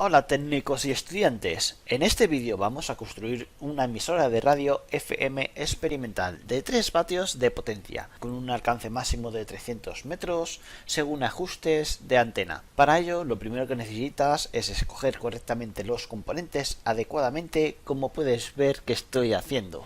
Hola técnicos y estudiantes, en este vídeo vamos a construir una emisora de radio FM experimental de 3 vatios de potencia, con un alcance máximo de 300 metros según ajustes de antena. Para ello lo primero que necesitas es escoger correctamente los componentes adecuadamente, como puedes ver que estoy haciendo.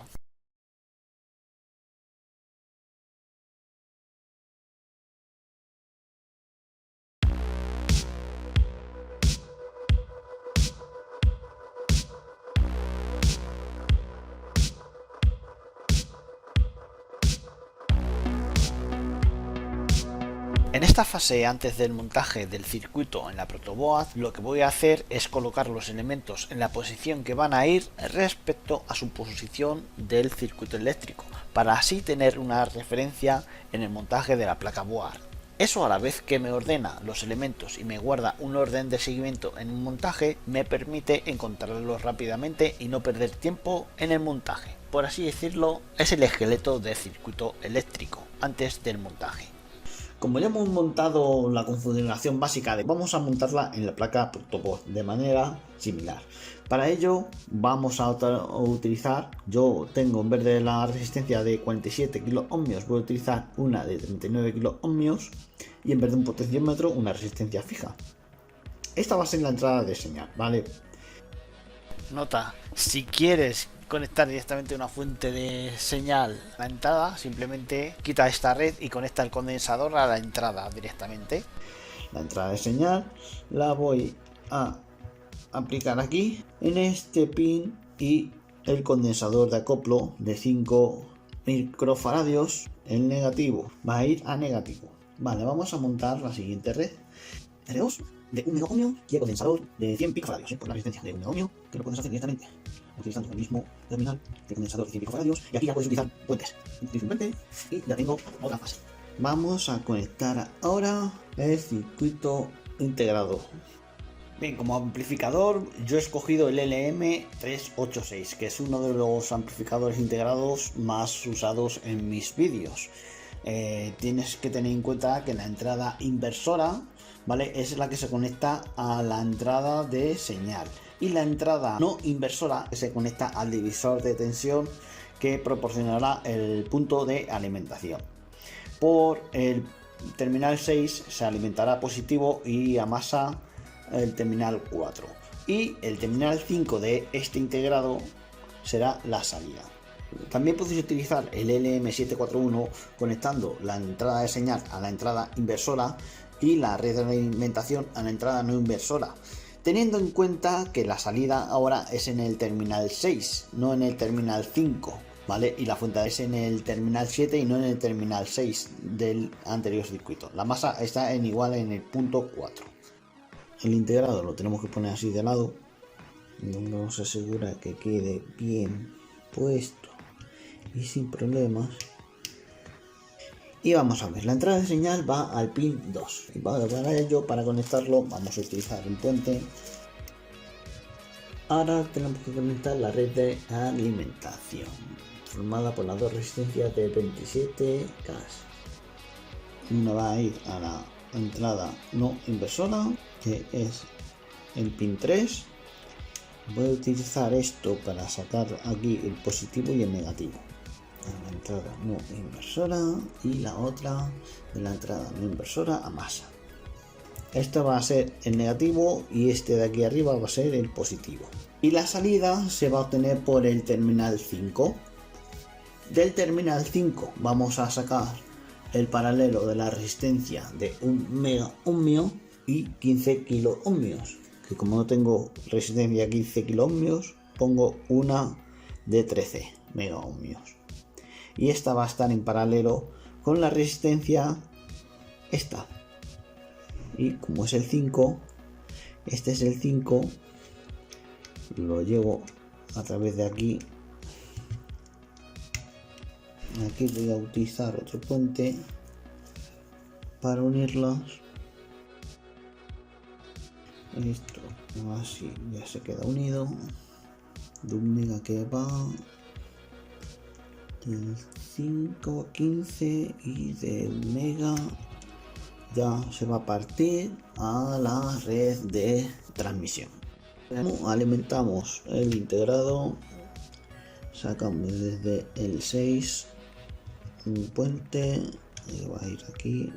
En esta fase, antes del montaje del circuito en la protoboard, lo que voy a hacer es colocar los elementos en la posición que van a ir respecto a su posición del circuito eléctrico, para así tener una referencia en el montaje de la placa board. Eso, a la vez que me ordena los elementos y me guarda un orden de seguimiento en un montaje, me permite encontrarlos rápidamente y no perder tiempo en el montaje. Por así decirlo, es el esqueleto del circuito eléctrico antes del montaje. Como ya hemos montado la configuración básica, vamos a montarla en la placa protoboard de manera similar. Para ello vamos a utilizar, yo tengo en vez de la resistencia de 47 kΩ, voy a utilizar una de 39 kΩ y en vez de un potenciómetro una resistencia fija. Esta va a ser la entrada de señal, ¿vale? Nota, si quieres conectar directamente una fuente de señal a la entrada, simplemente quita esta red y conecta el condensador a la entrada directamente. La entrada de señal la voy a aplicar aquí en este pin, y el condensador de acoplo de 5 microfaradios, el negativo va a ir a negativo. Vale, vamos a montar la siguiente red. R2 de 1 megaohmio y el condensador de 100 picofaradios, por la resistencia de 1 megaohmio, que lo puedes hacer directamente utilizando el mismo terminal de condensador de 100 picofaradios, y aquí ya puedes utilizar puentes. Utilizo un puente y ya tengo otra fase. Vamos a conectar ahora el circuito integrado. Bien, como amplificador yo he escogido el LM386, que es uno de los amplificadores integrados más usados en mis vídeos. Tienes que tener en cuenta que la entrada inversora, ¿vale?, es la que se conecta a la entrada de señal, y la entrada no inversora que se conecta al divisor de tensión, que proporcionará el punto de alimentación. Por el terminal 6 se alimentará positivo y a masa el terminal 4, y el terminal 5 de este integrado será la salida. También podéis utilizar el LM741 conectando la entrada de señal a la entrada inversora y la red de alimentación a la entrada no inversora, teniendo en cuenta que la salida ahora es en el terminal 6, no en el terminal 5, ¿vale? Y la fuente es en el terminal 7 y no en el terminal 6 del anterior circuito. La masa está igual en el punto 4. El integrado lo tenemos que poner así de lado, donde nos asegura que quede bien puesto y sin problemas. Y vamos a ver, la entrada de señal va al pin 2, y para ello, para conectarlo, vamos a utilizar un puente. Ahora tenemos que conectar la red de alimentación, formada por las dos resistencias de 27 K. Una va a ir a la entrada no inversora, que es el pin 3. Voy a utilizar esto para sacar aquí el positivo y el negativo en la entrada no inversora, y la otra de la entrada no inversora a masa. Esto va a ser el negativo y este de aquí arriba va a ser el positivo. Y la salida se va a obtener por el terminal 5. Del terminal 5 vamos a sacar el paralelo de la resistencia de 1 megaohmio y 15 kiloohmios, que como no tengo resistencia 15 kiloohmios, pongo una de 13 megaohmios, y esta va a estar en paralelo con la resistencia esta, y como es el 5, este es el 5, lo llevo a través de aquí. Aquí voy a utilizar otro puente para unirlos. Esto así ya se queda unido. De 1 mega que va del 5 a 15, y de 1 mega ya se va a partir a la red de transmisión. Alimentamos el integrado, sacamos desde el 6 un puente y va a ir aquí,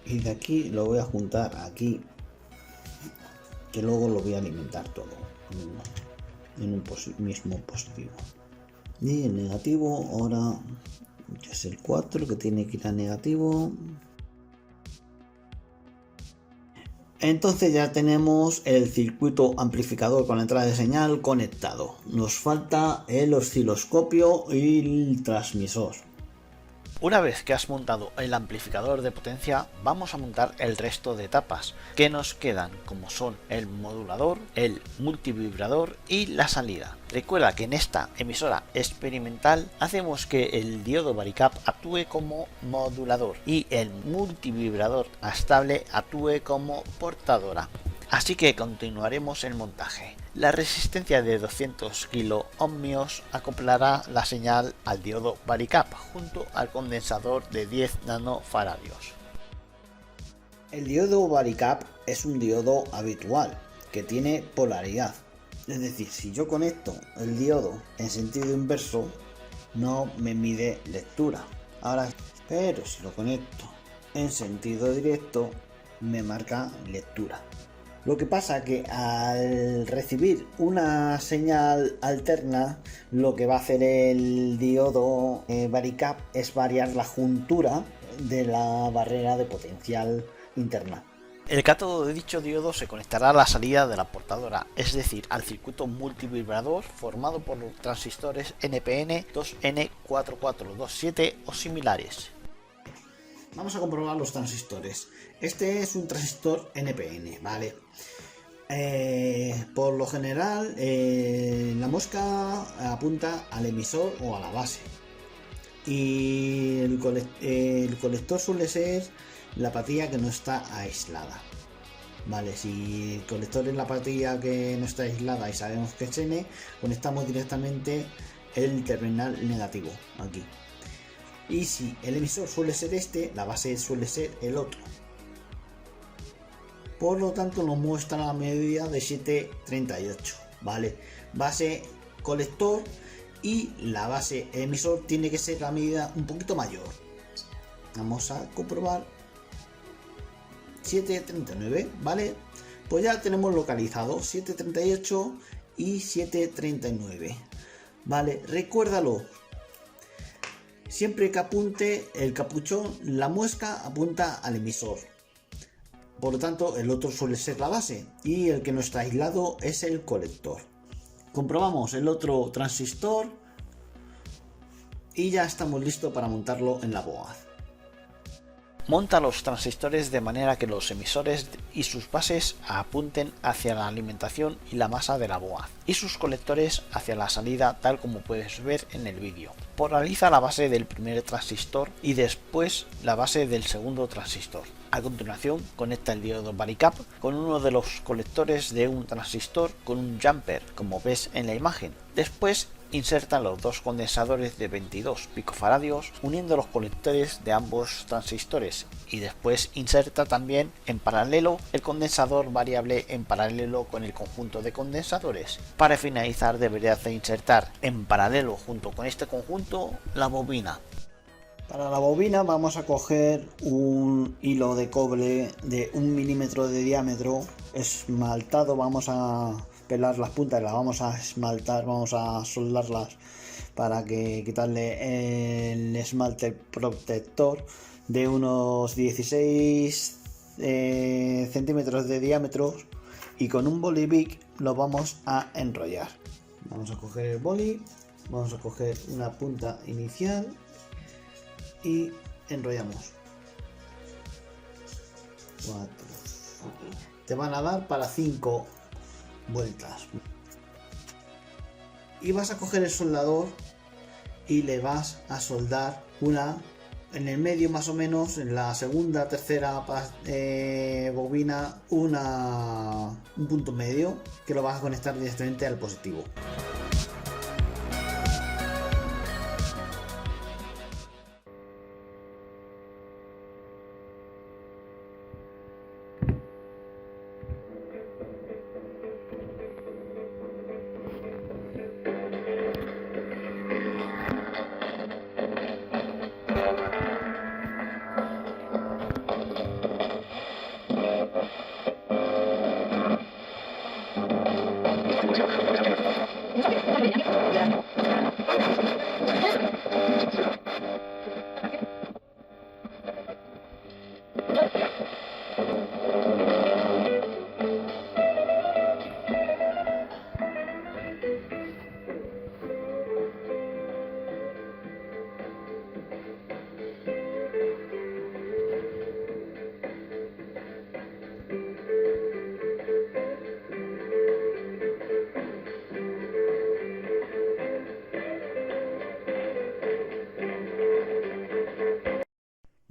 y de aquí lo voy a juntar aquí, que luego lo voy a alimentar todo en un mismo positivo. Y el negativo ahora es el 4 que tiene que ir a negativo. Entonces ya tenemos el circuito amplificador con la entrada de señal conectado. Nos falta el osciloscopio y el transmisor. Una vez que has montado el amplificador de potencia, vamos a montar el resto de etapas que nos quedan, como son el modulador, el multivibrador y la salida. Recuerda que en esta emisora experimental hacemos que el diodo Varicap actúe como modulador y el multivibrador estable actúe como portadora. Así que continuaremos el montaje. La resistencia de 200 kΩ acoplará la señal al diodo Varicap junto al condensador de 10 nanofaradios. El diodo Varicap es un diodo habitual que tiene polaridad. Es decir, si yo conecto el diodo en sentido inverso, no me mide lectura. Pero si lo conecto en sentido directo, me marca lectura. Lo que pasa que al recibir una señal alterna, lo que va a hacer el diodo Varicap es variar la juntura de la barrera de potencial interna. El cátodo de dicho diodo se conectará a la salida de la portadora, es decir, al circuito multivibrador formado por los transistores NPN 2N4427 o similares. Vamos a comprobar los transistores. Este es un transistor NPN, ¿vale? Por lo general, la mosca apunta al emisor o a la base. Y el colector suele ser la patilla que no está aislada. Vale, si el colector es la patilla que no está aislada y sabemos que es N, conectamos directamente el terminal negativo aquí. Y si el emisor suele ser este, la base suele ser el otro. Por lo tanto nos muestra la medida de 738, ¿vale? Base colector y la base emisor tiene que ser la medida un poquito mayor. Vamos a comprobar. 739, ¿vale? Pues ya tenemos localizado 738 y 739, ¿vale? Recuérdalo. Siempre que apunte el capuchón, la muesca apunta al emisor. Por lo tanto, el otro suele ser la base y el que no está aislado es el colector. Comprobamos el otro transistor y ya estamos listos para montarlo en la boaz. Monta los transistores de manera que los emisores y sus bases apunten hacia la alimentación y la masa de la boaz y sus colectores hacia la salida, tal como puedes ver en el vídeo. Polariza la base del primer transistor y después la base del segundo transistor. A continuación, conecta el diodo Varicap con uno de los colectores de un transistor con un jumper, como ves en la imagen. Después, inserta los dos condensadores de 22 picofaradios uniendo los colectores de ambos transistores y después inserta también en paralelo el condensador variable en paralelo con el conjunto de condensadores. Para finalizar deberías de insertar en paralelo junto con este conjunto la bobina. Para la bobina vamos a coger un hilo de cobre de 1 milímetro de diámetro esmaltado. Vamos a pelar las puntas, las vamos a esmaltar, vamos a soldarlas para que quitarle el esmalte protector de unos 16 centímetros de diámetro, y con un boli Bic lo vamos a enrollar. Vamos a coger el boli, vamos a coger una punta inicial y enrollamos 4. Te van a dar para 5 vueltas y vas a coger el soldador y le vas a soldar una en el medio, más o menos en la segunda, tercera bobina, un punto medio que lo vas a conectar directamente al positivo.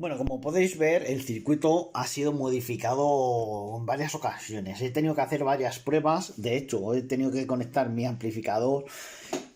Bueno, como podéis ver, el circuito ha sido modificado en varias ocasiones. He tenido que hacer varias pruebas. De hecho, he tenido que conectar mi amplificador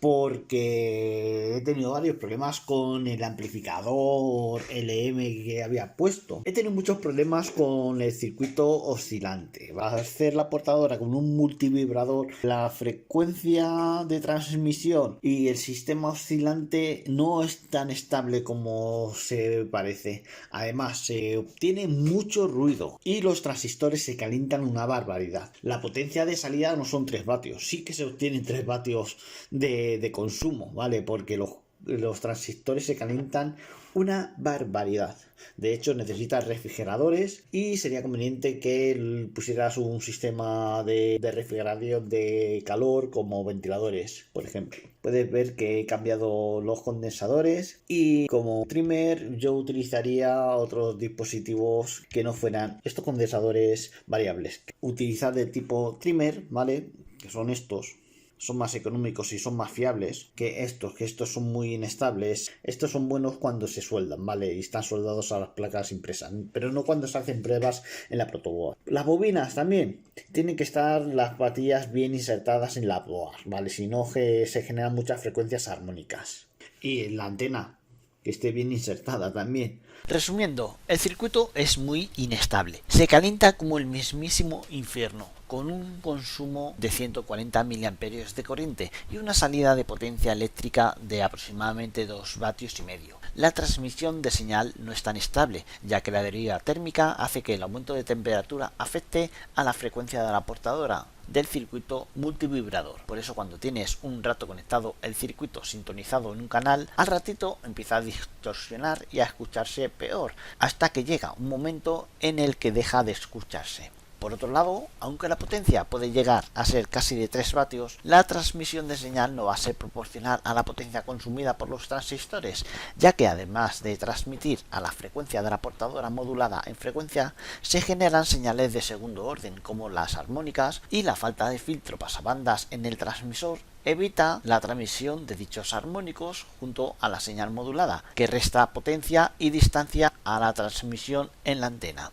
porque he tenido varios problemas con el amplificador LM que había puesto. He tenido muchos problemas con el circuito oscilante. Va a hacer la portadora con un multivibrador. La frecuencia de transmisión y el sistema oscilante no es tan estable como se parece. Además, se obtiene mucho ruido y los transistores se calientan una barbaridad. La potencia de salida no son 3 vatios. Sí que se obtienen 3 vatios de consumo, ¿vale? Porque los transistores se calientan una barbaridad. De hecho, necesitas refrigeradores y sería conveniente que pusieras un sistema de refrigeración de calor como ventiladores, por ejemplo. Puedes ver que he cambiado los condensadores y como trimmer yo utilizaría otros dispositivos que no fueran estos condensadores variables. Utilizar de tipo trimmer, ¿vale? Que son estos. Son más económicos y son más fiables que estos son muy inestables. Estos son buenos cuando se sueldan, ¿vale? Y están soldados a las placas impresas, pero no cuando se hacen pruebas en la protoboard. Las bobinas también. Tienen que estar las baterías bien insertadas en la board, ¿vale? Si no, se generan muchas frecuencias armónicas. Y en la antena, que esté bien insertada también. Resumiendo, el circuito es muy inestable. Se calienta como el mismísimo infierno, con un consumo de 140 mA de corriente y una salida de potencia eléctrica de aproximadamente 2 vatios y medio. La transmisión de señal no es tan estable, ya que la deriva térmica hace que el aumento de temperatura afecte a la frecuencia de la portadora del circuito multivibrador. Por eso cuando tienes un rato conectado el circuito sintonizado en un canal, al ratito empieza a distorsionar y a escucharse peor, hasta que llega un momento en el que deja de escucharse. Por otro lado, aunque la potencia puede llegar a ser casi de 3 vatios, la transmisión de señal no va a ser proporcional a la potencia consumida por los transistores, ya que además de transmitir a la frecuencia de la portadora modulada en frecuencia, se generan señales de segundo orden, como las armónicas, y la falta de filtro pasabandas en el transmisor evita la transmisión de dichos armónicos junto a la señal modulada, que resta potencia y distancia a la transmisión en la antena.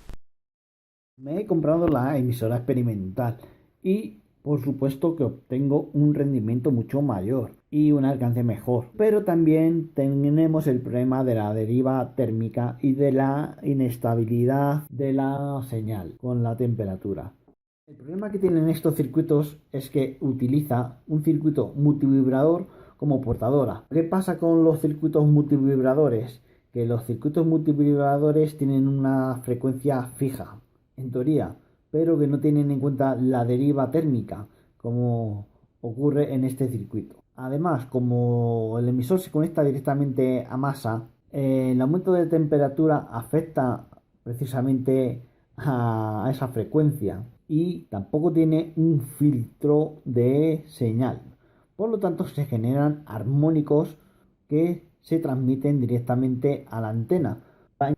Me he comprado la emisora experimental y por supuesto que obtengo un rendimiento mucho mayor y un alcance mejor. Pero también tenemos el problema de la deriva térmica y de la inestabilidad de la señal con la temperatura. El problema que tienen estos circuitos es que utiliza un circuito multivibrador como portadora. ¿Qué pasa con los circuitos multivibradores? Que los circuitos multivibradores tienen una frecuencia fija, en teoría, pero que no tienen en cuenta la deriva térmica, como ocurre en este circuito. Además, como el emisor se conecta directamente a masa, el aumento de temperatura afecta precisamente a esa frecuencia y tampoco tiene un filtro de señal. Por lo tanto, se generan armónicos que se transmiten directamente a la antena.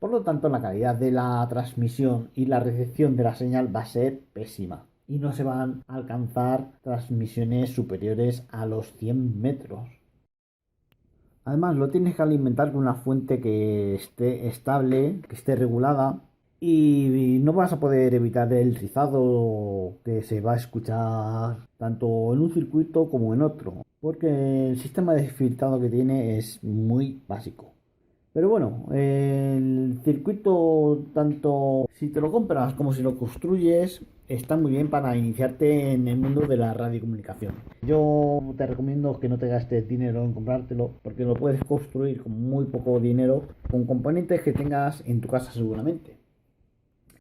Por lo tanto, la calidad de la transmisión y la recepción de la señal va a ser pésima y no se van a alcanzar transmisiones superiores a los 100 metros. Además, lo tienes que alimentar con una fuente que esté estable, que esté regulada, y no vas a poder evitar el rizado que se va a escuchar tanto en un circuito como en otro, porque el sistema de filtrado que tiene es muy básico. Pero bueno, el circuito, tanto si te lo compras como si lo construyes, está muy bien para iniciarte en el mundo de la radiocomunicación. Yo te recomiendo que no te gastes dinero en comprártelo, porque lo puedes construir con muy poco dinero, con componentes que tengas en tu casa seguramente.